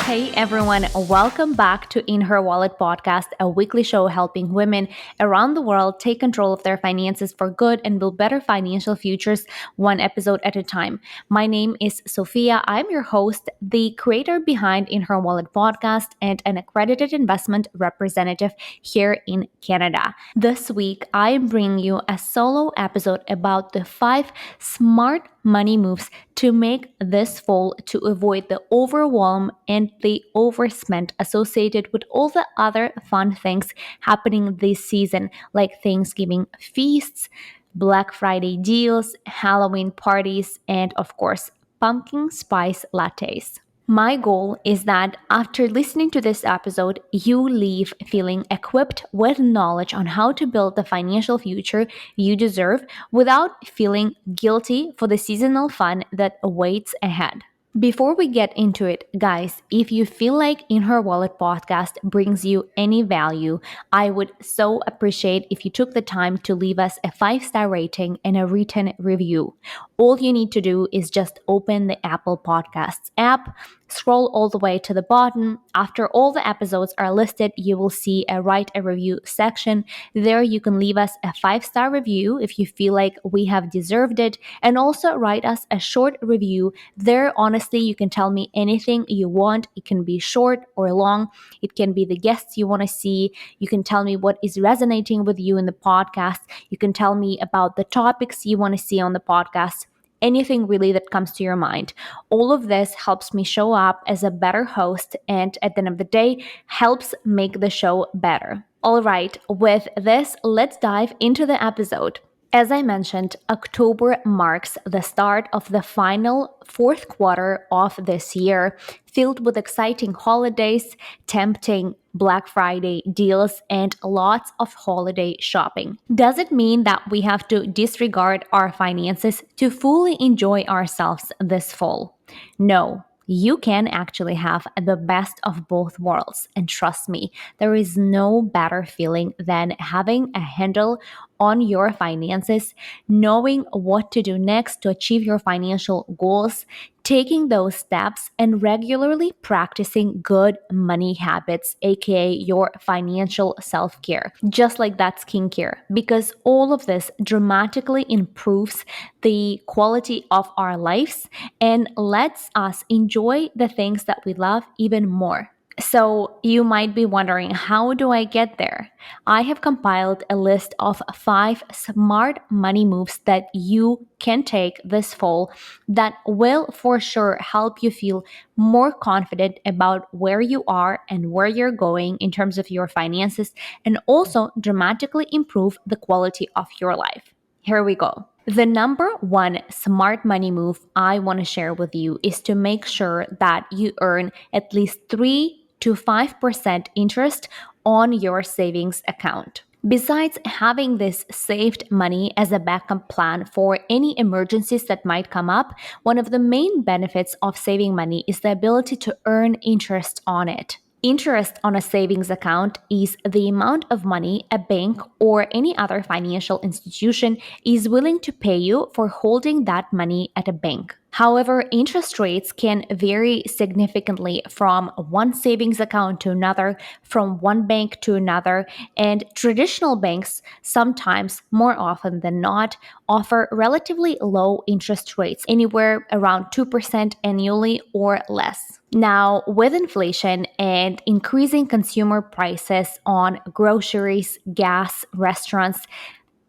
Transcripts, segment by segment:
Hey everyone, welcome back to In Her Wallet podcast, a weekly show helping women around the world take control of their finances for good and build better financial futures one episode at a time. My name is Sofiia. I'm your host, the creator behind In Her Wallet podcast, and an accredited investment representative here in Canada. This week, I am bringing you a solo episode about the 5 smart money moves to make this fall to avoid the overwhelm and the overspend associated with all the other fun things happening this season, like Thanksgiving feasts, Black Friday deals, Halloween parties, and of course, pumpkin spice lattes. My goal is that after listening to this episode, you leave feeling equipped with knowledge on how to build the financial future you deserve without feeling guilty for the seasonal fun that awaits ahead. Before we get into it, guys, if you feel like In Her Wallet podcast brings you any value, I would so appreciate if you took the time to leave us a 5-star rating and a written review. All you need to do is just open the Apple Podcasts app, scroll all the way to the bottom. After all the episodes are listed, you will see a write a review section. There you can leave us a 5-star review if you feel like we have deserved it, and also write us a short review. There, honestly, you can tell me anything you want. It can be short or long. It can be the guests you want to see. You can tell me what is resonating with you in the podcast. You can tell me about the topics you want to see on the podcast. Anything really that comes to your mind. All of this helps me show up as a better host and at the end of the day helps make the show better. All right, with this, let's dive into the episode. As I mentioned, October marks the start of the final fourth quarter of this year, filled with exciting holidays, tempting Black Friday deals, and lots of holiday shopping. Does it mean that we have to disregard our finances to fully enjoy ourselves this fall? No. You can actually have the best of both worlds. And trust me, there is no better feeling than having a handle on your finances, knowing what to do next to achieve your financial goals, taking those steps, and regularly practicing good money habits, aka your financial self care, just like that skincare, because all of this dramatically improves the quality of our lives and lets us enjoy the things that we love even more. So, you might be wondering, how do I get there? I have compiled a list of 5 smart money moves that you can take this fall that will for sure help you feel more confident about where you are and where you're going in terms of your finances, and also dramatically improve the quality of your life. Here we go. The number one smart money move I want to share with you is to make sure that you earn at least 3 to 5% interest on your savings account. Besides having this saved money as a backup plan for any emergencies that might come up, one of the main benefits of saving money is the ability to earn interest on it. Interest on a savings account is the amount of money a bank or any other financial institution is willing to pay you for holding that money at a bank. However, interest rates can vary significantly from one savings account to another, from one bank to another, and traditional banks, sometimes more often than not, offer relatively low interest rates, anywhere around 2% annually or less. Now, with inflation and increasing consumer prices on groceries, gas, restaurants,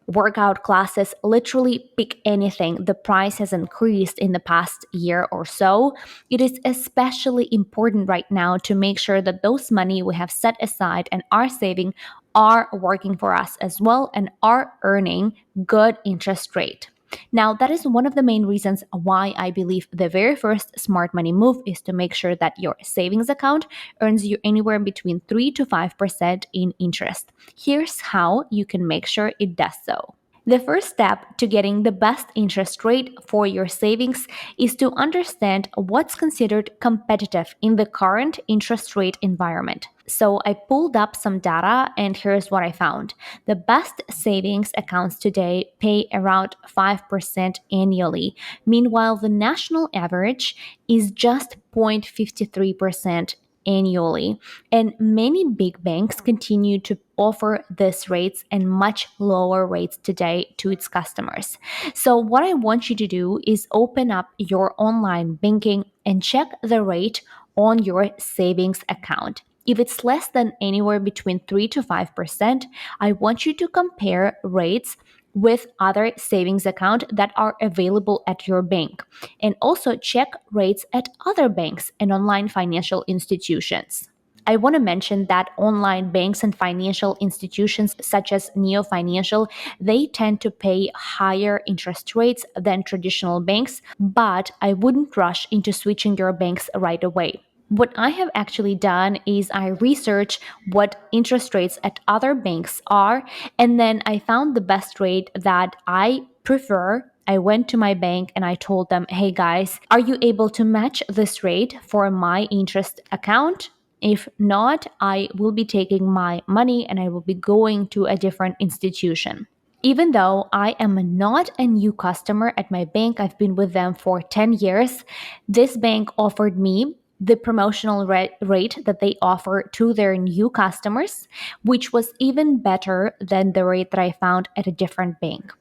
workout classes, literally pick anything, the price has increased in the past year or so. It is especially important right now to make sure that those money we have set aside and are saving are working for us as well and are earning good interest rate. Now, that is one of the main reasons why I believe the very first smart money move is to make sure that your savings account earns you anywhere between 3 to 5% in interest. Here's how you can make sure it does so. The first step to getting the best interest rate for your savings is to understand what's considered competitive in the current interest rate environment. So I pulled up some data and here's what I found. The best savings accounts today pay around 5% annually. Meanwhile, the national average is just 0.53%. annually. And many big banks continue to offer these rates and much lower rates today to its customers. So, what I want you to do is open up your online banking and check the rate on your savings account. If it's less than anywhere between 3 to 5%, I want you to compare rates with other savings account that are available at your bank, and also check rates at other banks and online financial institutions. I want to mention that online banks and financial institutions such as Neo Financial, they tend to pay higher interest rates than traditional banks, but I wouldn't rush into switching your banks right away. What I have actually done is I research what interest rates at other banks are, and then I found the best rate that I prefer. I went to my bank and I told them, hey guys, are you able to match this rate for my interest account? If not, I will be taking my money and I will be going to a different institution. Even though I am not a new customer at my bank, I've been with them for 10 years, this bank offered me the promotional rate that they offer to their new customers, which was even better than the rate that I found at a different bank.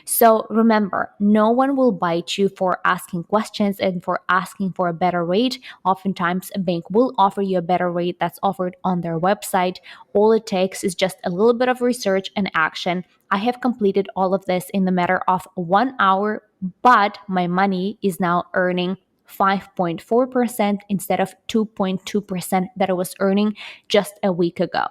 So remember, no one will bite you for asking questions and for asking for a better rate. Oftentimes, a bank will offer you a better rate that's offered on their website. All it takes is just a little bit of research and action. I have completed all of this in the matter of 1 hour, but my money is now earning 5.4% instead of 2.2% that I was earning just a week ago.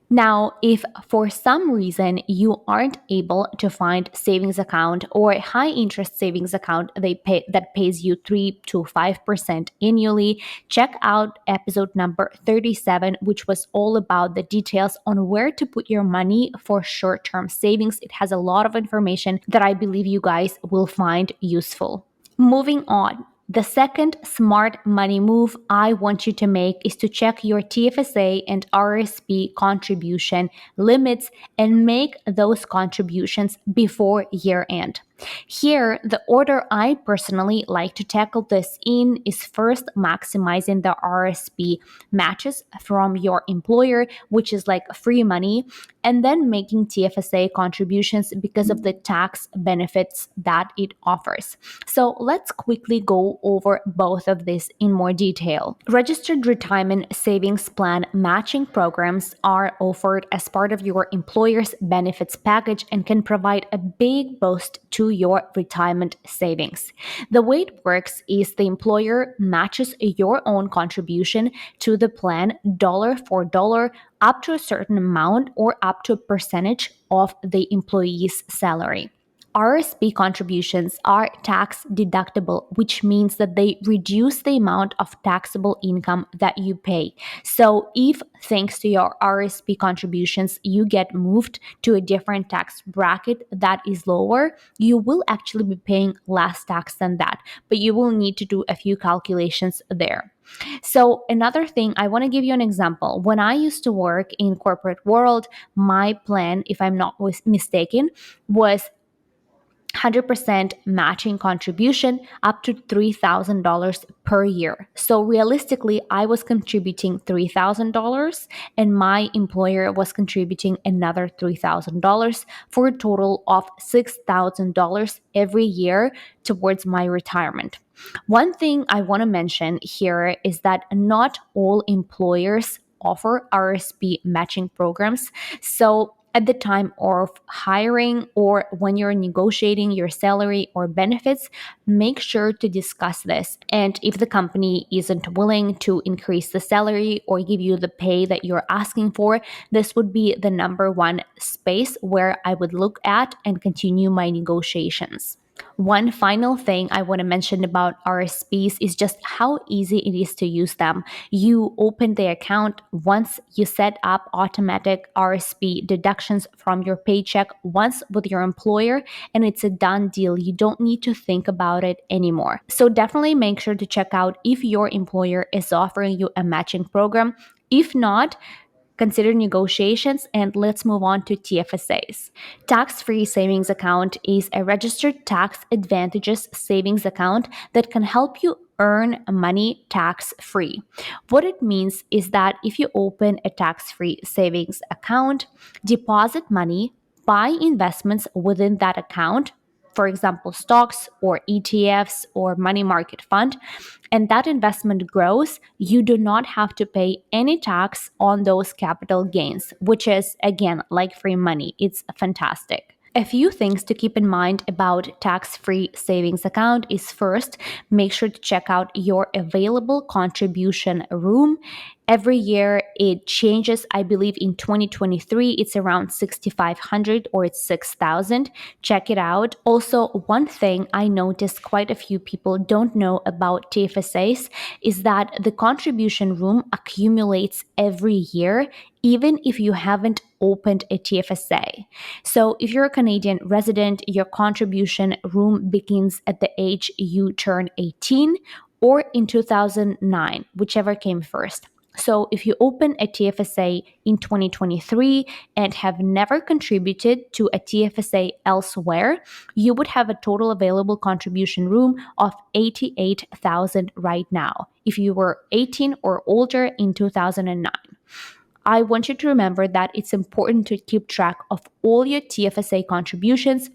Now, if for some reason you aren't able to find savings account or high interest savings account that pays you 3 to 5% annually, check out episode number 37, which was all about the details on where to put your money for short-term savings. It has a lot of information that I believe you guys will find useful. Moving on. The second smart money move I want you to make is to check your TFSA and RSP contribution limits and make those contributions before year end. Here, the order I personally like to tackle this in is first maximizing the RSP matches from your employer, which is like free money, and then making TFSA contributions because of the tax benefits that it offers. So let's quickly go over both of these in more detail. Registered retirement savings plan matching programs are offered as part of your employer's benefits package and can provide a big boost to your retirement savings. The way it works is the employer matches your own contribution to the plan dollar for dollar up to a certain amount or up to a percentage of the employee's salary. RSP contributions are tax deductible, which means that they reduce the amount of taxable income that you pay. So, if thanks to your RSP contributions, you get moved to a different tax bracket that is lower, you will actually be paying less tax than that, but you will need to do a few calculations there. So another thing, I want to give you an example. When I used to work in corporate world, my plan, if I'm not mistaken, was 100% matching contribution up to $3,000 per year. So realistically, I was contributing $3,000 and my employer was contributing another $3,000 for a total of $6,000 every year towards my retirement. One thing I want to mention here is that not all employers offer RSP matching programs. So at the time of hiring or when you're negotiating your salary or benefits, make sure to discuss this. And if the company isn't willing to increase the salary or give you the pay that you're asking for, this would be the number one space where I would look at and continue my negotiations. One final thing I want to mention about RSPs is just how easy it is to use them. You open the account once, you set up automatic RSP deductions from your paycheck once with your employer, and it's a done deal. You don't need to think about it anymore. So definitely make sure to check out if your employer is offering you a matching program. If not, consider negotiations, and let's move on to TFSAs. Tax-free savings account is a registered tax advantages savings account that can help you earn money tax free. What it means is that if you open a tax free savings account, deposit money, buy investments within that account, for example, stocks or ETFs or money market fund, and that investment grows, you do not have to pay any tax on those capital gains, which is, again, like free money. It's fantastic. A few things to keep in mind about tax-free savings account is first, make sure to check out your available contribution room. Every year it changes. I believe in 2023 it's around 6,500 or it's 6,000. Check it out. Also, one thing I noticed quite a few people don't know about TFSAs is that the contribution room accumulates every year even if you haven't opened a TFSA. So, if you're a Canadian resident, your contribution room begins at the age you turn 18 or in 2009, whichever came first. So, if you open a TFSA in 2023 and have never contributed to a TFSA elsewhere, you would have a total available contribution room of 88,000 right now if you were 18 or older in 2009. I want you to remember that it's important to keep track of all your TFSA contributions,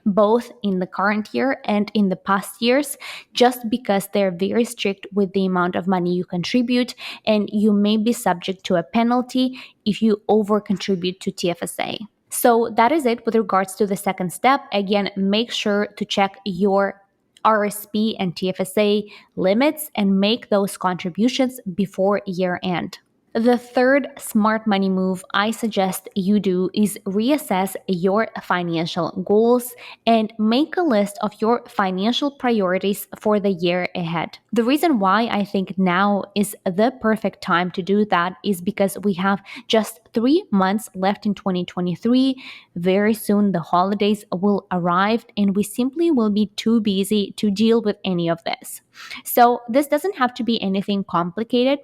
both in the current year and in the past years, just because they're very strict with the amount of money you contribute, and you may be subject to a penalty if you over contribute to TFSA. So that is it with regards to the second step. Again, make sure to check your RSP and TFSA limits and make those contributions before year end. The third smart money move I suggest you do is reassess your financial goals and make a list of your financial priorities for the year ahead. The reason why I think now is the perfect time to do that is because we have just 3 months left in 2023. Very soon the holidays will arrive and we simply will be too busy to deal with any of this. So this doesn't have to be anything complicated.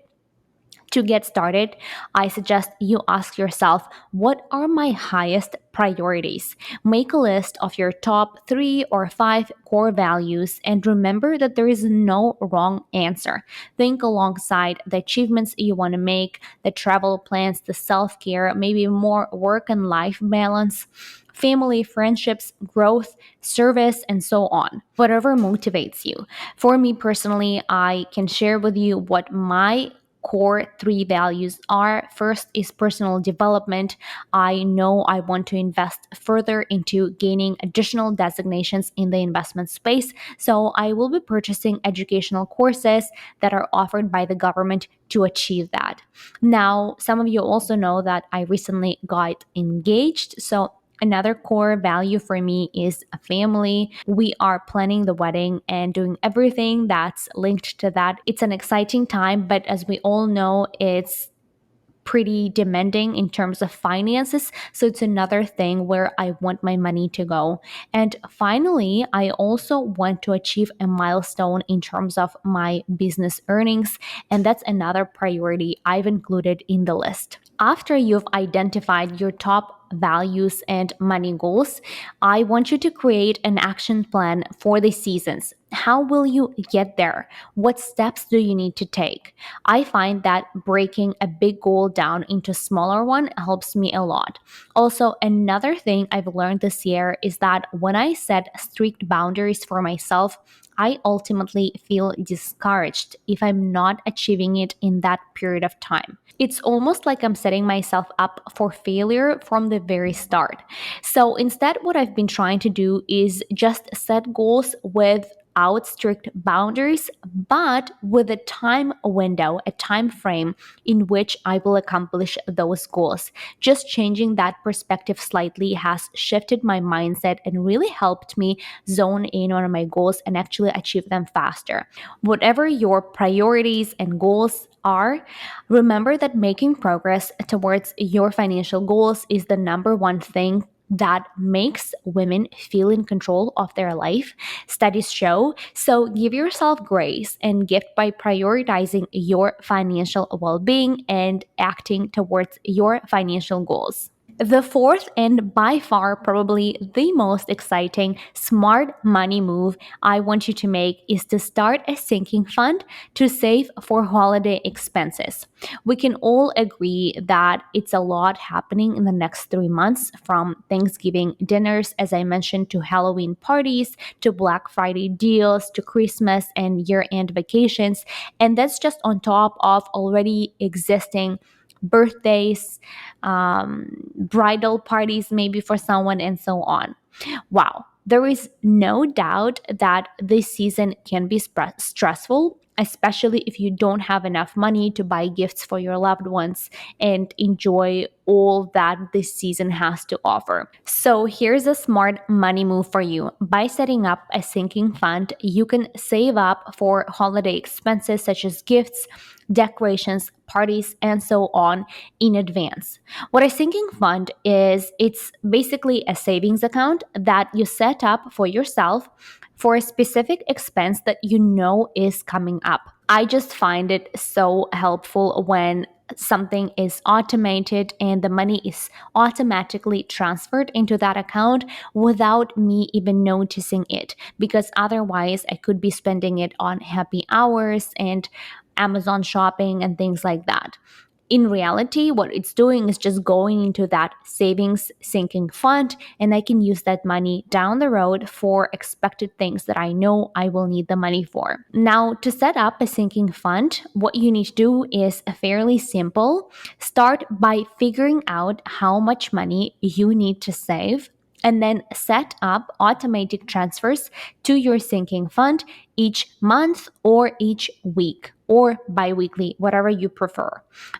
To get started, I suggest you ask yourself, what are my highest priorities? Make a list of your top 3 or 5 core values and remember that there is no wrong answer. Think alongside the achievements you want to make, the travel plans, the self care, maybe more work and life balance, family, friendships, growth, service, and so on. Whatever motivates you. For me personally, I can share with you what my core 3 values are. First is personal development. I know I want to invest further into gaining additional designations in the investment space, so I will be purchasing educational courses that are offered by the government to achieve that. Now, some of you also know that I recently got engaged, so another core value for me is a family. We are planning the wedding and doing everything that's linked to that. It's an exciting time, but as we all know, it's pretty demanding in terms of finances. So it's another thing where I want my money to go. And finally, I also want to achieve a milestone in terms of my business earnings. And that's another priority I've included in the list. After you've identified your top values and money goals, I want you to create an action plan for the seasons. How will you get there? What steps do you need to take? I find that breaking a big goal down into smaller one helps me a lot. Also, another thing I've learned this year is that when I set strict boundaries for myself, I ultimately feel discouraged if I'm not achieving it in that period of time. It's almost like I'm setting myself up for failure from the very start. So instead, what I've been trying to do is just set goals without strict boundaries, but with a time window, a time frame in which I will accomplish those goals. Just changing that perspective slightly has shifted my mindset and really helped me zone in on my goals and actually achieve them faster. Whatever your priorities and goals are, remember that making progress towards your financial goals is the number one thing that makes women feel in control of their life, studies show. So give yourself grace and gift by prioritizing your financial well being and acting towards your financial goals. The fourth, and by far probably the most exciting smart money move I want you to make, is to start a sinking fund to save for holiday expenses. We can all agree that it's a lot happening in the next 3 months, from Thanksgiving dinners, as I mentioned, to Halloween parties, to Black Friday deals, to Christmas and year end vacations. And that's just on top of already existing birthdays, bridal parties, maybe for someone, and so on. Wow, there is no doubt that this season can be stressful, especially if you don't have enough money to buy gifts for your loved ones and enjoy all that this season has to offer. So, here's a smart money move for you. By setting up a sinking fund, you can save up for holiday expenses such as gifts, decorations, parties, and so on in advance. What a sinking fund is, it's basically a savings account that you set up for yourself for a specific expense that you know is coming up. I just find it so helpful when something is automated and the money is automatically transferred into that account without me even noticing it, because otherwise I could be spending it on happy hours and Amazon shopping and things like that. In reality, what it's doing is just going into that savings sinking fund, and I can use that money down the road for expected things that I know I will need the money for. Now, to set up a sinking fund, what you need to do is fairly simple. Start by figuring out how much money you need to save, and then set up automatic transfers to your sinking fund each month or each week or bi-weekly, whatever you prefer.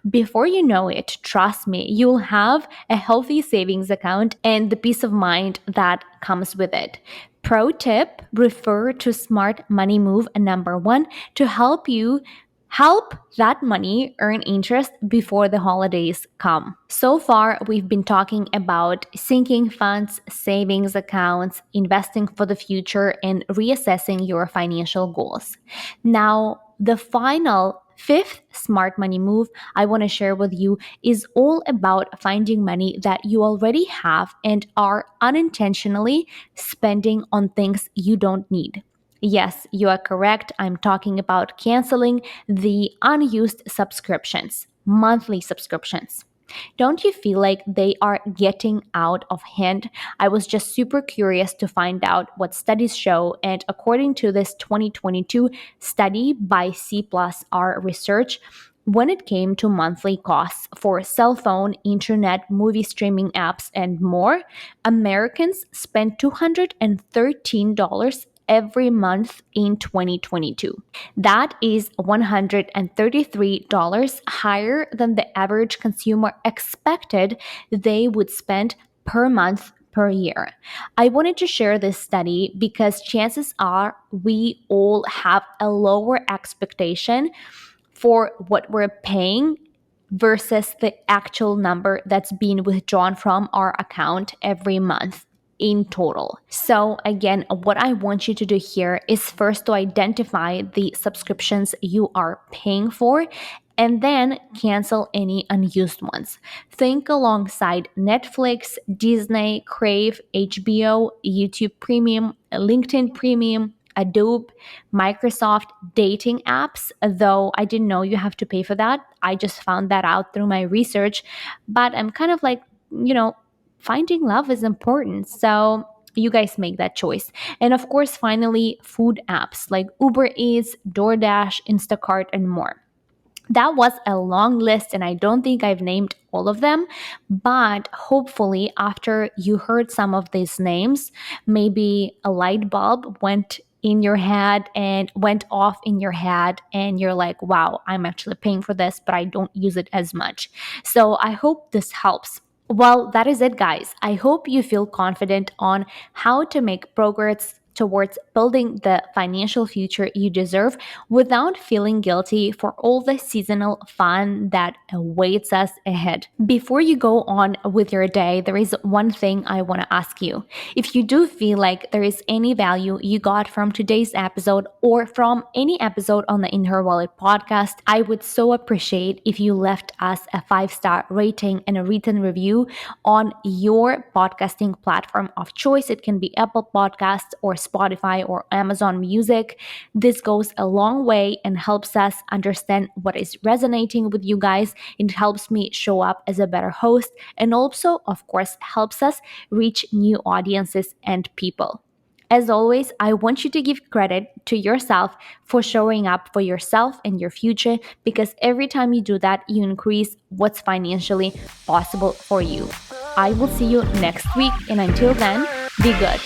Before you know it, trust me, you'll have a healthy savings account and the peace of mind that comes with it. Pro tip, refer to Smart Money Move number 1 to help that money earn interest before the holidays come. So far, we've been talking about sinking funds, savings accounts, investing for the future, and reassessing your financial goals. Now, the final fifth smart money move I want to share with you is all about finding money that you already have and are unintentionally spending on things you don't need. Yes, you are correct. I'm talking about canceling the unused subscriptions, monthly subscriptions. Don't you feel like they are getting out of hand? I was just super curious to find out what studies show, and according to this 2022 study by C plus R Research, when it came to monthly costs for cell phone, internet, movie streaming apps, and more, Americans spent $213 every month in 2022. That is $133 higher than the average consumer expected they would spend per month per year. I wanted to share this study because chances are we all have a lower expectation for what we're paying versus the actual number that's being withdrawn from our account every month in total. So, again, what I want you to do here is first to identify the subscriptions you are paying for and then cancel any unused ones. Think alongside Netflix, Disney, Crave, HBO, YouTube Premium, LinkedIn Premium, Adobe, Microsoft dating apps, though I didn't know you have to pay for that. I just found that out through my research. But I'm kind of like, finding love is important. So you guys make that choice. And of course, finally, food apps like Uber Eats, DoorDash, Instacart, and more. That was a long list, and I don't think I've named all of them. But hopefully, after you heard some of these names, maybe a light bulb went off in your head, and you're like, wow, I'm actually paying for this, but I don't use it as much. So I hope this helps. Well, that is it, guys. I hope you feel confident on how to make towards building the financial future you deserve without feeling guilty for all the seasonal fun that awaits us ahead. Before you go on with your day, there is one thing I want to ask you. If you do feel like there is any value you got from today's episode or from any episode on the In Her Wallet podcast, I would so appreciate if you left us a 5-star rating and a written review on your podcasting platform of choice. It can be Apple Podcasts or Spotify or Amazon Music. This goes a long way and helps us understand what is resonating with you guys. It helps me show up as a better host and also, of course, helps us reach new audiences and people. As always, I want you to give credit to yourself for showing up for yourself and your future, because every time you do that, you increase what's financially possible for you. I will see you next week, and until then, be good.